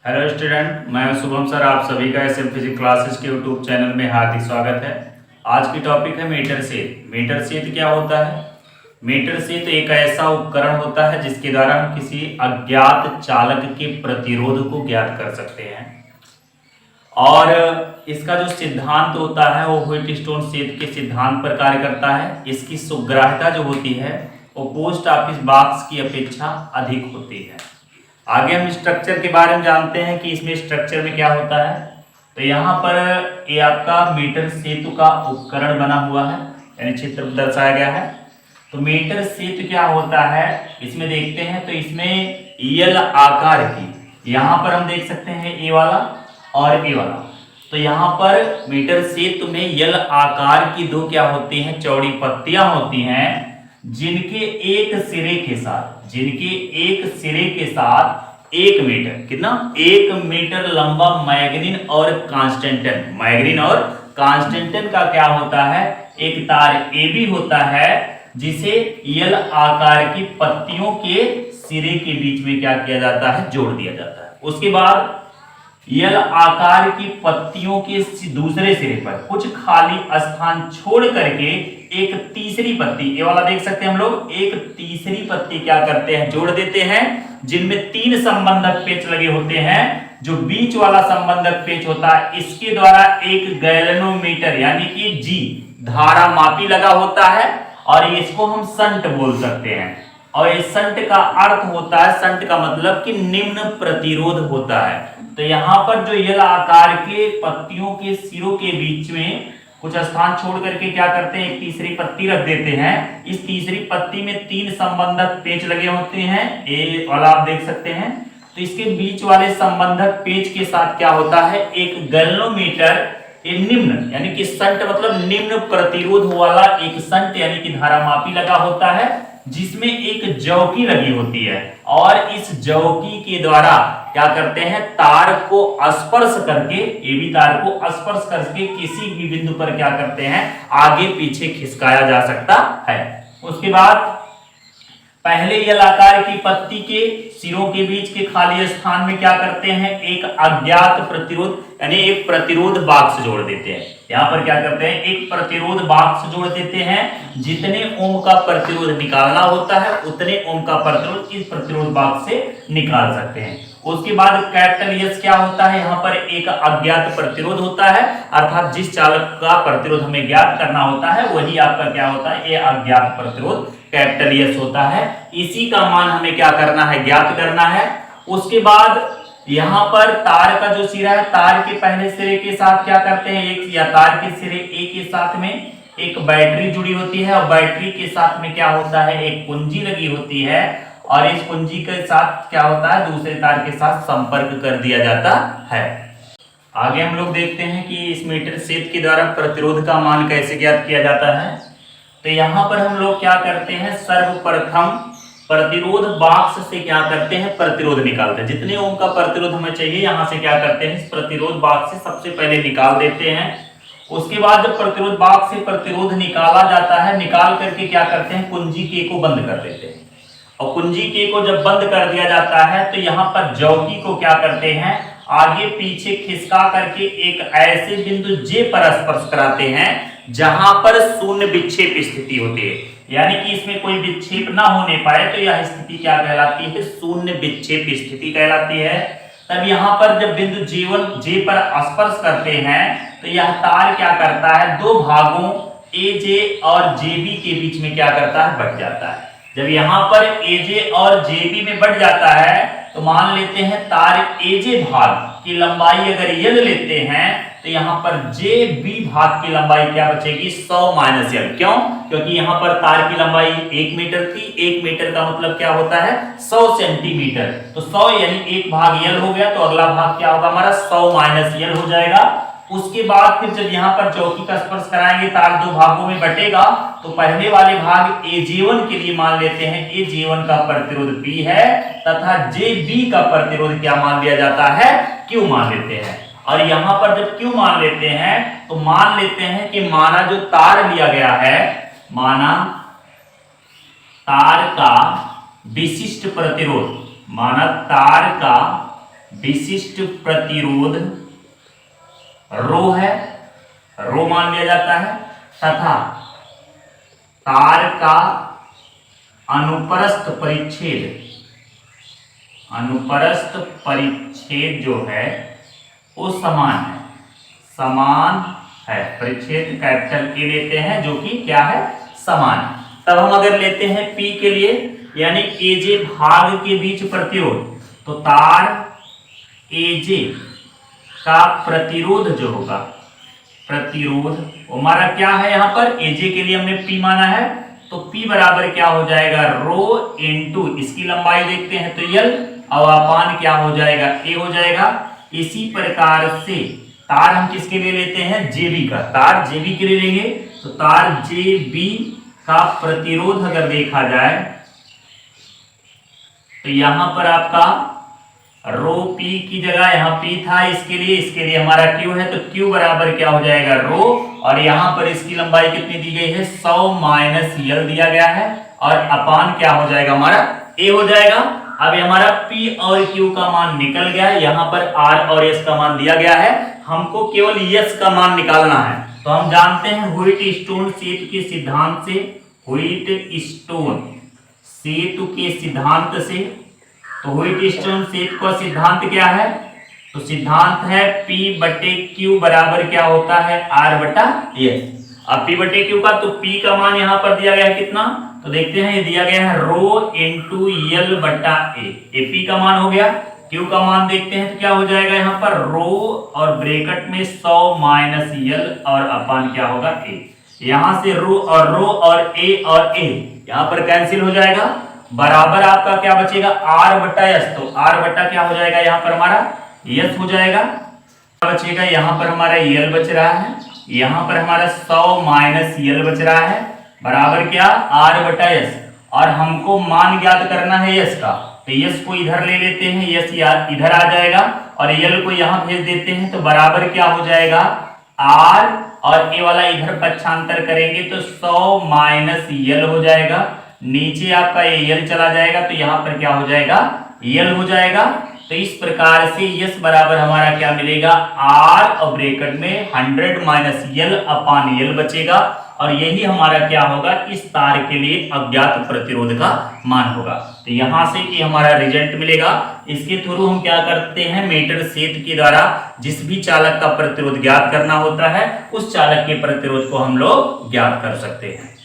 Hello student, मैं Shubham sir आप सभी का एसएम फिजिक्स क्लासेस के यूट्यूब चैनल में हार्दिक स्वागत है। आज की टॉपिक है मीटर सेत। मीटर सेत क्या होता है? मीटर सेत एक ऐसा उपकरण होता है जिसके द्वारा हम किसी अज्ञात चालक के प्रतिरोध को ज्ञात कर सकते हैं। और इसका जो सिद्धांत होता है वो व्हीटस्टोन सेत के सिद्धांत पर कार्य करता है। इसकी सुग्राह्यता जो होती है वो पोस्ट ऑफिस बॉक्स की अपेक्षा अधिक होती है। आगे हम स्ट्रक्चर के बारे में जानते हैं कि इसमें स्ट्रक्चर में क्या होता है। तो यहाँ पर ये आपका मीटर सेतु का उपकरण बना हुआ है, यानी चित्र दर्शाया गया है। तो मीटर सेतु क्या होता है इसमें देखते हैं। तो इसमें यल आकार की, यहाँ पर हम देख सकते हैं ए वाला और ए वाला। तो यहाँ पर मीटर सेतु में यल आकार की दो क्या होती हैं, चौड़ी पत्तियां होती हैं, जिनके एक सिरे के साथ 1 मीटर, कितना 1 मीटर लंबा मैग्नीन और कांस्टेंटन का क्या होता है, एक तार AB होता है, जिसे यल आकार की पत्तियों के सिरे के बीच में क्या किया जाता है, जोड़ दिया जाता है। उसके बाद यल आकार की पत्तियों के दूसरे सिरे पर कुछ खाली स्थान छोड़ करके एक तीसरी पत्ती, ये वाला देख सकते हैं हम लोग, एक तीसरी पत्ती क्या करते हैं, जोड़ देते हैं, जिनमें 3 संबंधक पेच लगे होते हैं। जो बीच वाला संबंधक पेच होता है इसके द्वारा एक गैल्वेनोमीटर यानी कि जी धारा मापी लगा होता है, और इसको हम संट बोल सकते हैं। और ये संट का अर्थ होता है, संट का मतलब कि निम्न प्रतिरोध होता है। तो यहाँ पर जो यल आकार के पत्तियों के सिरों के बीच में कुछ स्थान छोड़ करके क्या करते हैं, एक तीसरी पत्ती रख देते हैं। इस तीसरी पत्ती में 3 संबंधक पेच लगे होते हैं, ये वाला आप देख सकते हैं। तो इसके बीच वाले संबंधक पेच के साथ क्या होता है, एक गैल्वेनोमीटर, ये निम्न यानी कि संट मतलब निम्न प्रतिरोध वाला एक संट यानी कि धारामापी लगा होता है, जिसमें एक जौकी लगी होती है। और इस जौकी के द्वारा क्या करते हैं, तार को स्पर्श करके, ये भी तार को स्पर्श करके किसी भी बिंदु पर क्या करते हैं, आगे पीछे खिसकाया जा सकता है। उसके बाद पहले यल आकार की पत्ती के सिरों के बीच के खाली स्थान में क्या करते हैं, एक अज्ञात प्रतिरोध यानी एक प्रतिरोध बॉक्स जोड़ देते हैं। यहाँ पर क्या करते हैं, एक प्रतिरोध बॉक्स जोड़ देते हैं। जितने ओम का प्रतिरोध निकालना होता है उतने ओम का प्रतिरोध इस प्रतिरोध बॉक्स से निकाल सकते हैं। उसके बाद कैपिटल एस क्या होता है, यहाँ पर एक अज्ञात प्रतिरोध होता है, अर्थात जिस चालक का प्रतिरोध हमें ज्ञात करना होता है वही आपका क्या होता है, ये अज्ञात प्रतिरोध कैपिटल एस होता है। इसी का मान हमें क्या करना है, ज्ञात करना है। उसके बाद यहाँ पर तार का जो सिरा है, तार के पहले सिरे के साथ क्या करते हैं, एक या तार के सिरे ए के साथ में एक बैटरी जुड़ी होती है, और बैटरी के साथ में क्या होता है, एक कुंजी लगी होती है, और इस कुंजी के साथ क्या होता है, दूसरे तार के साथ संपर्क कर दिया जाता है। आगे हम लोग देखते हैं कि इस मीटर सेत के द्वारा प्रतिरोध का मान कैसे ज्ञात किया जाता है। तो यहाँ पर हम लोग क्या करते हैं, सर्वप्रथम प्रतिरोध बॉक्स से क्या करते हैं, प्रतिरोध निकालते हैं। जितने ओम का प्रतिरोध हमें चाहिए यहाँ से क्या करते हैं, इस प्रतिरोध बॉक्स से सबसे पहले निकाल देते हैं। उसके बाद जब प्रतिरोध बॉक्स से प्रतिरोध निकाला जाता है, निकाल करके क्या करते हैं, कुंजी के को बंद कर देते हैं। और कुंजी के को जब बंद कर दिया जाता है तो यहाँ पर जौकी को क्या करते हैं, आगे पीछे खिसका करके एक ऐसे बिंदु जे पर स्पर्श कराते हैं जहां पर शून्य विक्षेप स्थिति होती है, यानी कि इसमें कोई विक्षेप ना होने पाए, तो यह स्थिति क्या कहलाती है, शून्य विक्षेप स्थिति कहलाती है। तब यहाँ पर जब बिंदु जे पर स्पर्श करते हैं तो यह तार क्या करता है, 2 भागों AJ और JB के बीच में क्या करता है, बट जाता है। जब यहाँ पर AJ और JB में बढ़ जाता है तो मान लेते हैं तार AJ भाग की लंबाई अगर यल लेते हैं तो यहाँ पर JB भाग की लंबाई क्या बचेगी, 100 माइनस यल। क्यों? क्योंकि यहाँ पर तार की लंबाई 1 मीटर थी, 1 मीटर का मतलब क्या होता है, 100 सेंटीमीटर। तो 100 यानी 1 भाग यल हो गया, तो अगला भाग क्या होगा हमारा, 100 माइनस यल हो जाएगा। उसके बाद फिर जब यहाँ पर चौकी का स्पर्श कराएंगे, तार 2 भागों में बटेगा, तो पहले वाले भाग AJ1 के लिए मान लेते हैं AJ1 का प्रतिरोध P है, तथा JB का प्रतिरोध क्या मान लिया जाता है, Q मान लेते हैं। और यहाँ पर जब Q मान लेते हैं तो मान लेते हैं कि माना जो तार लिया गया है, माना तार का विशिष्ट प्रतिरोध, माना तार का विशिष्ट प्रतिरोध रो है, रो मान लिया जाता है, तथा तार का अनुप्रस्थ परिच्छेद जो है वो समान है। परिच्छेद कैपिटल ए लेते हैं जो कि क्या है, समान है। तब हम अगर लेते हैं P के लिए यानी AJ भाग के बीच प्रतिरोध, तो तार AJ का प्रतिरोध जो होगा, प्रतिरोध हमारा क्या है, यहां पर AJ के लिए हमने P माना है, तो P बराबर क्या हो जाएगा, रो इनटू इसकी लंबाई देखते हैं तो L, और अपान क्या हो जाएगा, A हो जाएगा। इसी प्रकार से तार हम किसके लिए लेते हैं, JB का, तार JB के लिए लेंगे तो तार JB का प्रतिरोध अगर देखा जाए तो यहां पर आपका रो P की जगह यहां P था, इसके लिए हमारा Q है, तो Q बराबर क्या हो जाएगा, रो, और यहां पर इसकी लंबाई कितनी दी गई है, 100 माइनस L दिया गया है, और अपान क्या हो जाएगा, हमारा A हो जाएगा। अब हमारा P और Q का मान निकल गया है, यहाँ पर R और S का मान दिया गया है, हमको केवल S का मान निकालना है। तो हम जानते हैं व्हीटस्टोन सेतु के सिद्धांत से, व्हीटस्टोन सेतु के सिद्धांत से, तो व्हीटस्टोन सेतु का सिद्धांत क्या है, तो सिद्धांत है P बटे Q बराबर क्या होता है, R बटा S। अब P बटे Q का, तो P का मान यहाँ पर दिया गया है कितना, तो देखते हैं ये दिया गया है रो इंटू L बटा A, P का मान हो गया। Q का मान देखते हैं तो क्या हो जाएगा, यहाँ पर रो और ब्रैकेट में 100 माइनस L और अपान क्या होगा, A। यहां से रो और A यहाँ पर कैंसिल हो जाएगा, बराबर आपका क्या बचेगा, R बटा S, तो R बटा क्या हो जाएगा, यहाँ पर हमारा S हो जाएगा, बचेगा यहाँ पर हमारा L बच रहा है, यहाँ पर हमारा 100 माइनस L बच रहा है, बराबर क्या, R बटा S, और हमको मान ज्ञात करना है S का, तो S को इधर ले लेते हैं, S इधर आ जाएगा, और L को यहाँ भेज देते हैं, तो बराबर क्या हो जाएगा, R और A वाला इधर पक्षांतर करेंगे तो 100 माइनस L हो जाएगा, नीचे आपका L चला जाएगा, तो यहाँ पर क्या हो जाएगा, L हो जाएगा। तो इस प्रकार से S बराबर हमारा क्या मिलेगा, R और ब्रैकेट में 100 माइनस L अपान L बचेगा, और यही हमारा क्या होगा, इस तार के लिए अज्ञात प्रतिरोध का मान होगा। तो यहां से कि हमारा रिजल्ट मिलेगा, इसके थ्रू हम क्या करते हैं, मीटर सेत के द्वारा जिस भी चालक का प्रतिरोध ज्ञात करना होता है, उस चालक के प्रतिरोध को हम लोग ज्ञात कर सकते हैं।